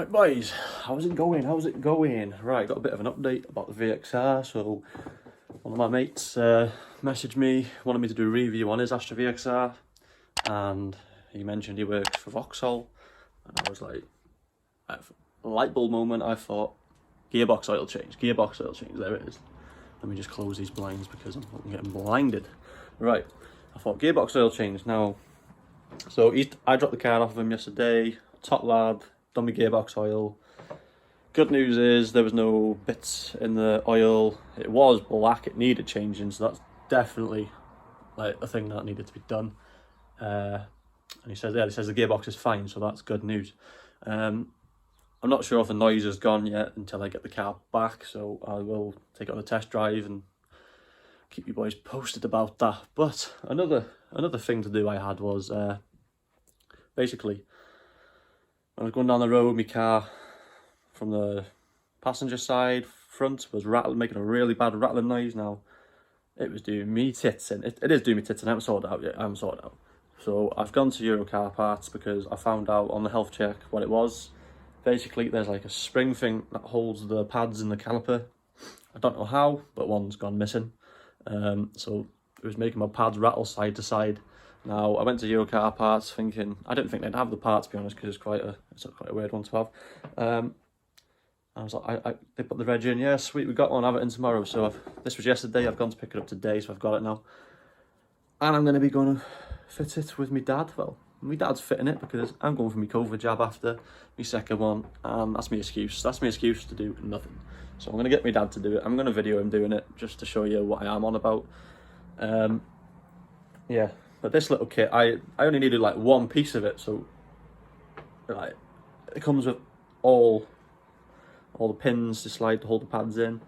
Right boys, how's it going? Right, got a bit of an update about the VXR. So one of my mates messaged me, wanted me to do a review on his Astra VXR, and he mentioned he works for Vauxhall, and I was like, a light bulb moment. I thought, gearbox oil change, there it is. Let me just close these blinds because I'm getting blinded. Right, I thought gearbox oil change. Now, so I dropped the car off of him yesterday, top lad, done my gearbox oil. Good news is there was no bits in the oil. It was black, it needed changing, so that's definitely like a thing that needed to be done. And he says the gearbox is fine, so that's good news. I'm not sure if the noise is gone yet until I get the car back, so I will take it on a test drive and keep you boys posted about that. But another thing to do I had was basically, when I was going down the road, my car from the passenger side front was making a really bad rattling noise. Now, it was doing me tits in. It is doing me tits in. I haven't sorted it out yet. So I've gone to Euro Car Parts because I found out on the health check what it was. Basically, there's like a spring thing that holds the pads in the caliper. I don't know how, but one's gone missing. So it was making my pads rattle side to side. Now, I went to Euro Car Parts thinking, I didn't think they'd have the parts, to be honest, because it's quite a weird one to have. I was like, they put the reg in, yeah, sweet, we got one, have it in tomorrow. So this was yesterday, I've gone to pick it up today, so I've got it now. And I'm going to be going to fit it with my dad. Well, my dad's fitting it because I'm going for my COVID jab after my second one, and that's my excuse. That's my excuse to do nothing. So I'm going to get my dad to do it. I'm going to video him doing it just to show you what I am on about. Yeah, but this little kit, I only needed like one piece of it, so like it comes with all the pins to slide to hold the pads in,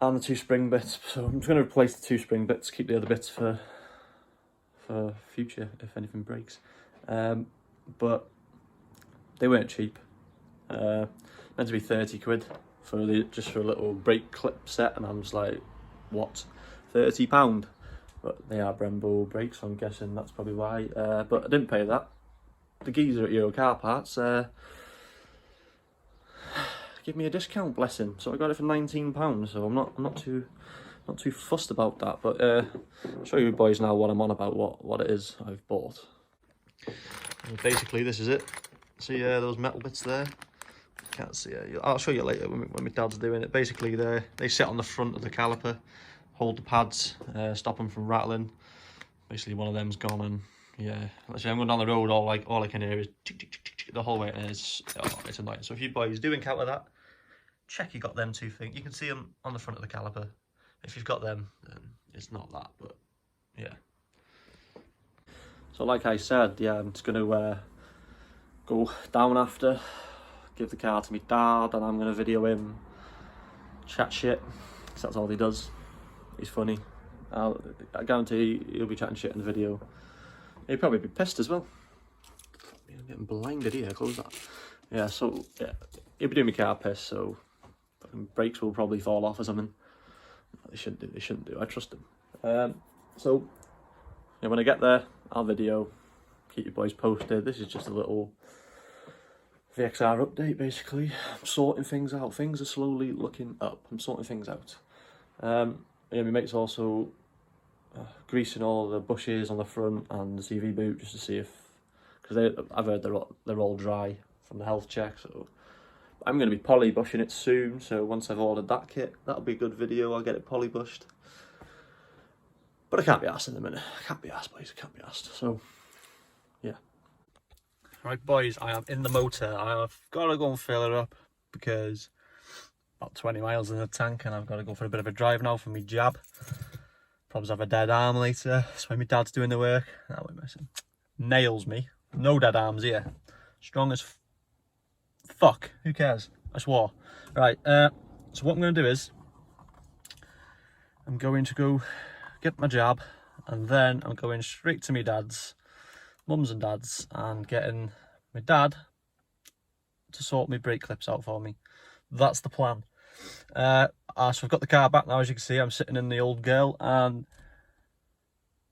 and the two spring bits. So I'm just going to replace the two spring bits, keep the other bits for future if anything breaks. But they weren't cheap. Meant to be 30 quid just for a little brake clip set, and I'm just like, what, £30? But they are Brembo brakes, so I'm guessing that's probably why. But I didn't pay that. The geezer at Euro Car Parts give me a discount, bless him. So I got it for £19. So I'm not too fussed about that. But I'll show you boys now what I'm on about, what it is I've bought. And basically, this is it. See those metal bits there? Can't see it. I'll show you later when my dad's doing it. Basically, they sit on the front of the caliper, hold the pads, stop them from rattling. Basically, one of them's gone, and yeah, let's say I'm going down the road, all I can hear is tick, tick, tick, tick, tick, the whole way, and it's annoying. So if you boys do encounter that, check you got them two things. You can see them on the front of the caliper. If you've got them, then it's not that, but yeah. So like I said, yeah, I'm just going to go down after, give the car to my dad, and I'm going to video him, chat shit, because that's all he does. He's funny. I guarantee he'll be chatting shit in the video. He'll probably be pissed as well. I'm getting blinded here, close that. Yeah, so yeah, he'll be doing my car piss, so brakes will probably fall off or something. They shouldn't do, I trust him. So yeah, when I get there, I'll video, keep you boys posted. This is just a little VXR update, basically. I'm sorting things out. Things are slowly looking up. I'm sorting things out. Yeah, my mate's also greasing all the bushes on the front and the CV boot just to see if, because I've heard they're all dry from the health check. So I'm going to be poly bushing it soon. So once I've ordered that kit, that'll be a good video. I'll get it poly bushed. But I can't be asked in a minute. I can't be asked, boys. I can't be asked. So yeah. Right, boys. I am in the motor. I've got to go and fill it up because about 20 miles in the tank, and I've got to go for a bit of a drive now for me jab. Probably have a dead arm later. That's when my dad's doing the work. That way missing. Nails me. No dead arms here. Strong as fuck. Who cares? I swore. Right, so what I'm going to do is I'm going to go get my jab, and then I'm going straight to my dad's, mums and dad's, and getting my dad to sort my brake clips out for me. That's the plan. So I've got the car back now. As you can see, I'm sitting in the old girl, and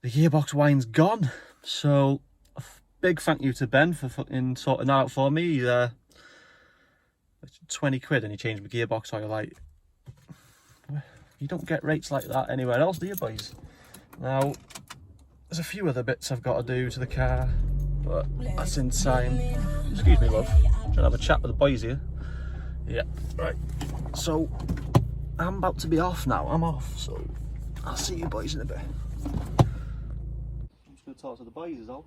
the gearbox wine's gone. So a big thank you to Ben for fucking sorting that out for me. 20 quid and you change my gearbox oil. Like, you don't get rates like that anywhere else, do you, boys? Now, there's a few other bits I've got to do to the car, but that's in time. Excuse me, love. Trying to have a chat with the boys here. Yeah, right. So, I'm about to be off now. I'm off, so I'll see you boys in a bit. I'm just going to talk to the boys as well.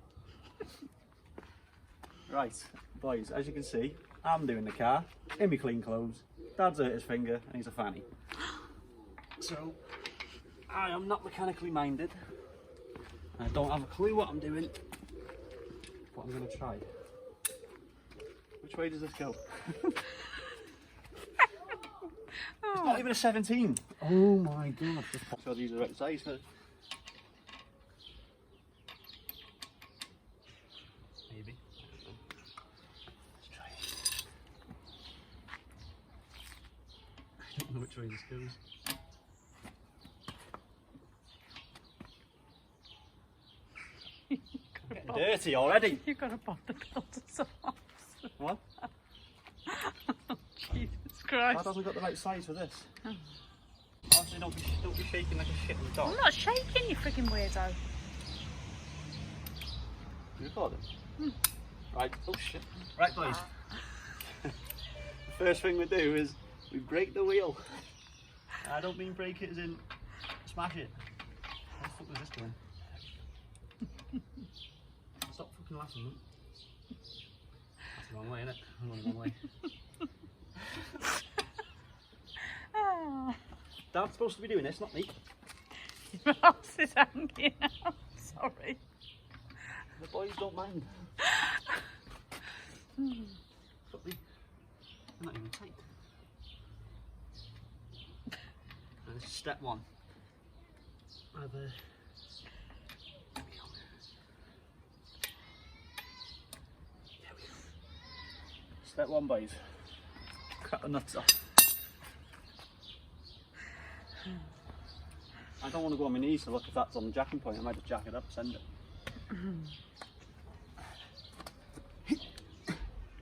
Right, boys, as you can see, I'm doing the car, in my clean clothes. Dad's hurt his finger and he's a fanny. So, I am not mechanically minded. I don't have a clue what I'm doing, but I'm going to try. Which way does this go? It's not even a 17. Oh my god. Just make sure these are the right size first. Maybe. Let's try it. I don't know which way this goes. Getting dirty already. You've got to pop the filters off. What? Oh, Jesus Christ. That hasn't got the right size for this. Oh. Honestly, don't be shaking like a shit in the dark. I'm not shaking, you freaking weirdo. You recording? Right, oh shit. Right, boys. The first thing we do is we break the wheel. I don't mean break it as in smash it. How the fuck was this going? Stop fucking laughing, man. That's the wrong way, innit? I'm going the wrong way. Oh. Dad's supposed to be doing this, not me. Your mouse is hanging out. Sorry. The boys don't mind. But they're not even tight. And this is step one. There we go. There we go. Step one, boys. Cut the nuts off. I don't want to go on my knees to look if that's on the jacking point. I might just jack it up, send it.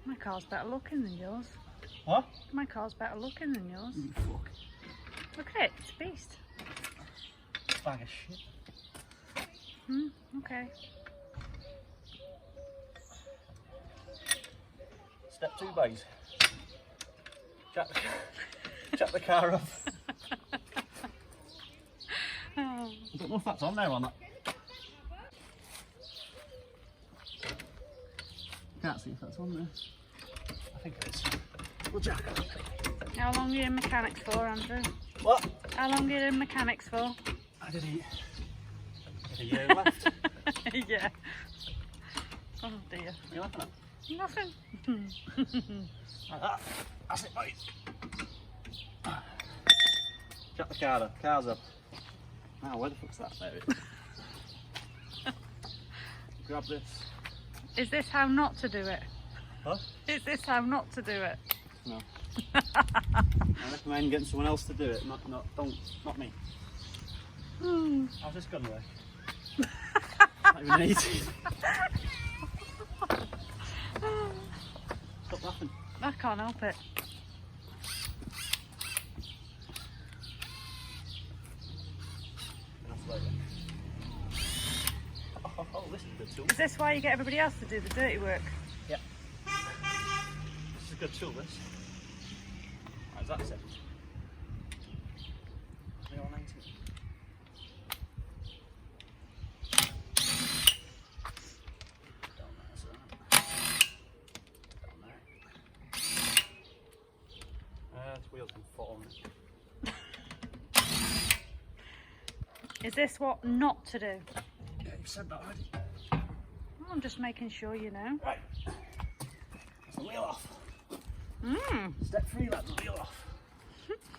My car's better looking than yours. What? My car's better looking than yours. You fuck. Look at it, it's a beast. Bag of shit. Okay. Step two, boys. Jack the car up. Oh. I don't know if that's on there or not. Can't see if that's on there. I think it is. We'll jack it up. How long are you in mechanics for, Andrew? What? How long are you in mechanics for? I did a year left. Yeah. Oh dear. What are you laughing at? Nothing. Like that. That's it, mate. Jack the car up. Car's up. Now, where the fuck's that? There it is. Grab this. Is this how not to do it? Huh? Is this how not to do it? No. I recommend getting someone else to do it. Not me. How's this gun work? Not even 18. Stop laughing. I can't help it. Oh, this is a good tool. Is this why you get everybody else to do the dirty work? Yeah. This is a good tool, this. How's that set? 19. Down there, so down there. This wheel's been falling. Is this what not to do? Yeah, you've said that already. Oh, I'm just making sure you know. Right. That's the wheel off. Step 3, let the wheel off.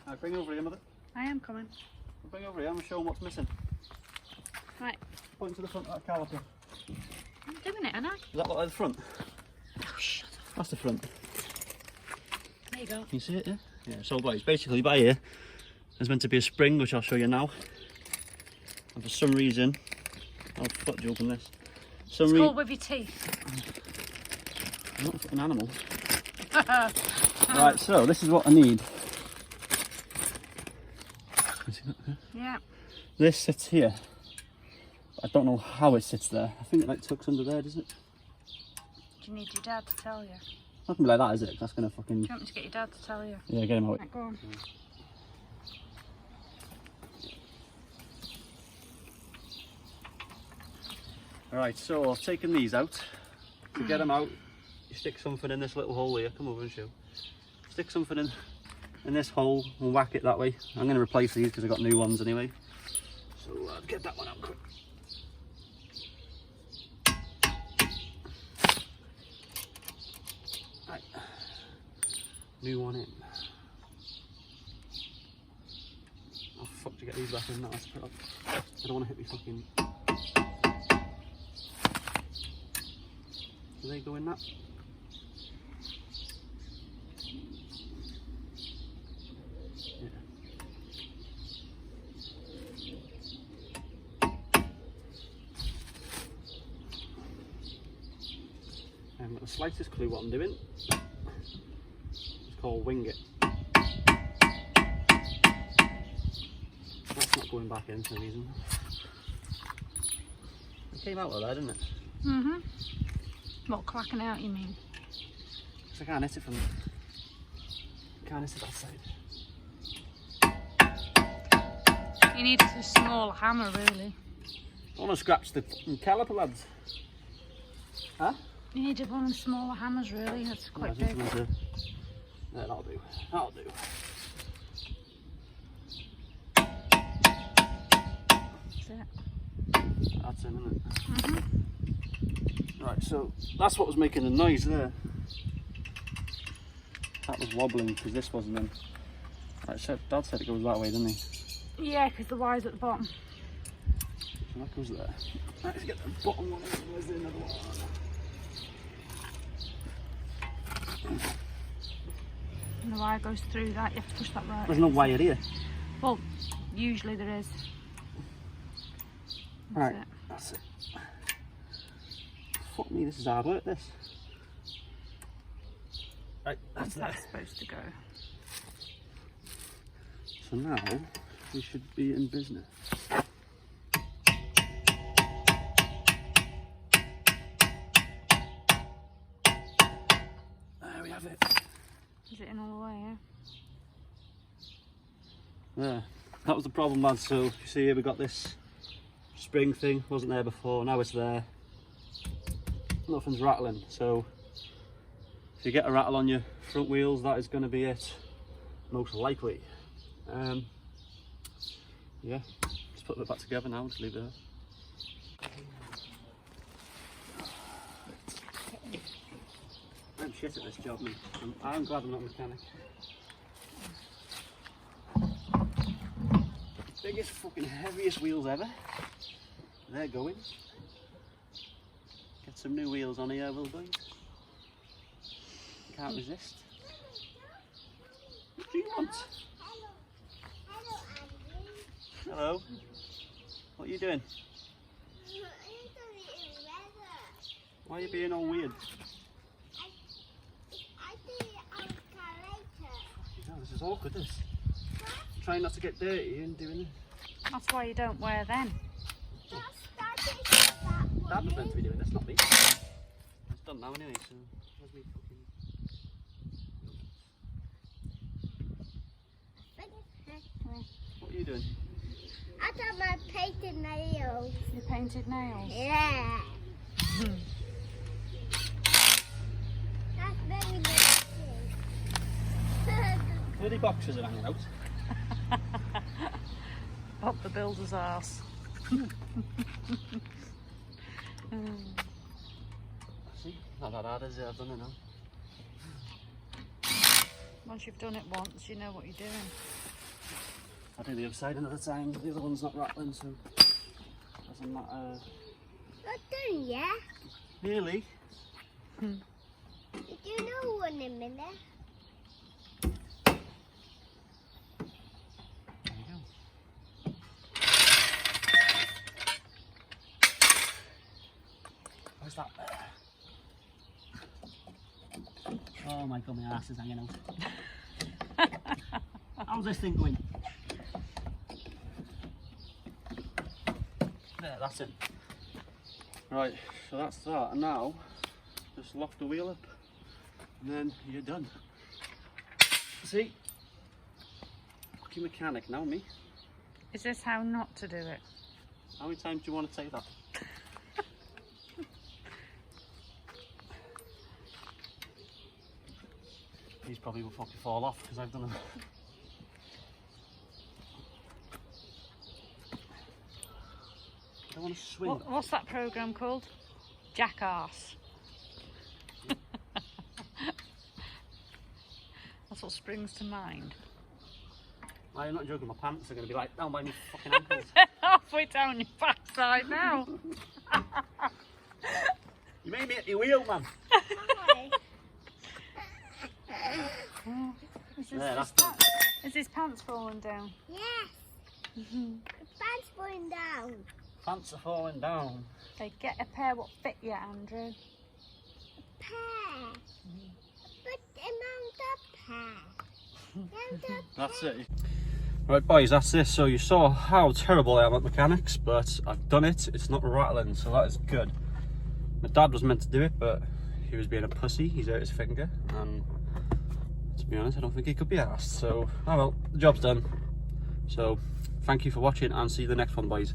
Right, bring over here, mother. I am coming. Bring over here, I'm going to show them what's missing. Right. Point to the front of that caliper. I'm doing it, aren't I? Does that look like the front? Oh, shut up. That's the front. There you go. Can you see it, yeah? Yeah, so boys, basically by here, there's meant to be a spring, which I'll show you now. And for some reason, I'll foot you open this. It's called with your teeth. I'm not an animal. Right, so this is what I need. Yeah. This sits here. I don't know how it sits there. I think it like tucks under there, does it? Do you need your dad to tell you? Not gonna be like that, is it? That's gonna fucking. Do you want me to get your dad to tell you? Yeah, get him out. Right, go on. Alright, so I've taken these out. To get them out, you stick something in this little hole here. Come over and show. Stick something in this hole and whack it that way. I'm going to replace these because I've got new ones anyway. So get that one out quick. Right. New one in. Oh fuck, to get these back in. That's put up. I don't want to hit me fucking. Do they go in that? Yeah. I haven't got the slightest clue what I'm doing. It's called wing it. That's not going back in for a reason. It came out of there, didn't it? Mm-hmm. What, cracking out, you mean? Because I can't hit it from... Can't hit it that side. You need a small hammer, really. I want to scratch the caliper, lads. Huh? You needed one of the smaller hammers, really. That's quite Yeah, big. yeah, that'll do. That'll do. That's it. That's in, isn't it? Mm-hmm. Right, so that's what was making the noise there. That was wobbling because this wasn't in. Right, Dad said it goes that way, didn't he? Yeah, because the wire's at the bottom. So that goes there. Right, let's get the bottom one. Where's the another one? And the wire goes through that. You have to push that right. There's no wire here. Well, usually there is. Right, that's it. Fuck me, this is hard work, this. Right, that's that. That's supposed to go. So now, we should be in business. There we have it. Is it in all the way, yeah? Yeah, that was the problem, lads. So, you see here we got this spring thing, wasn't there before, now it's there. Nothing's rattling, so if you get a rattle on your front wheels, that is going to be it, most likely. Yeah, just put it back together now, just leave it there. I'm shit at this job, man. I'm glad I'm not a mechanic. Biggest fucking heaviest wheels ever. They're going. Get some new wheels on here, will we? Can't resist. What do you want? Hello. What are you doing? Why are you being all weird? Oh, this is awkward, this. Trying not to get dirty and doing this. That's why you don't wear them. Dad was meant to be doing this, not me. It's done now anyway, so where's me fucking... What are you doing? I got my painted nails. Your painted nails? Yeah. That's very nice. 30 boxes are hanging out. Up the builder's arse. See, not that hard, is it? I've done it now. Once you've done it once, you know what you're doing. I'll do the other side another time. The other one's not rattling, so doesn't matter. Not done yet. Really? Did you know one a minute? There you go. How's that? Oh my god, my ass is hanging out. How's this thing going? There, that's it. Right, so that's that. And now, just lock the wheel up, and then you're done. See? Lucky mechanic, now me. Is this how not to do it? How many times do you want to take that? These probably will fucking fall off because I've done them. I don't want to swing. What's that programme called? Jackass. That's what springs to mind. I'm not joking, my pants are going to be like down by my fucking ankles. Halfway down your backside now. You made me at your wheel, man. Hi. Is his pants falling down? Yes. The pants going down. Pants are falling down. Okay, get a pair what fit you, Andrew. Pair. Put them on the pair. That's it. Right boys, that's this. So you saw how terrible I am at mechanics, but I've done it. It's not rattling, so that is good. My dad was meant to do it, but he was being a pussy. He's hurt his finger, and to be honest, I don't think he could be asked. So, oh well, the job's done. So, thank you for watching, and see you the next one, boys.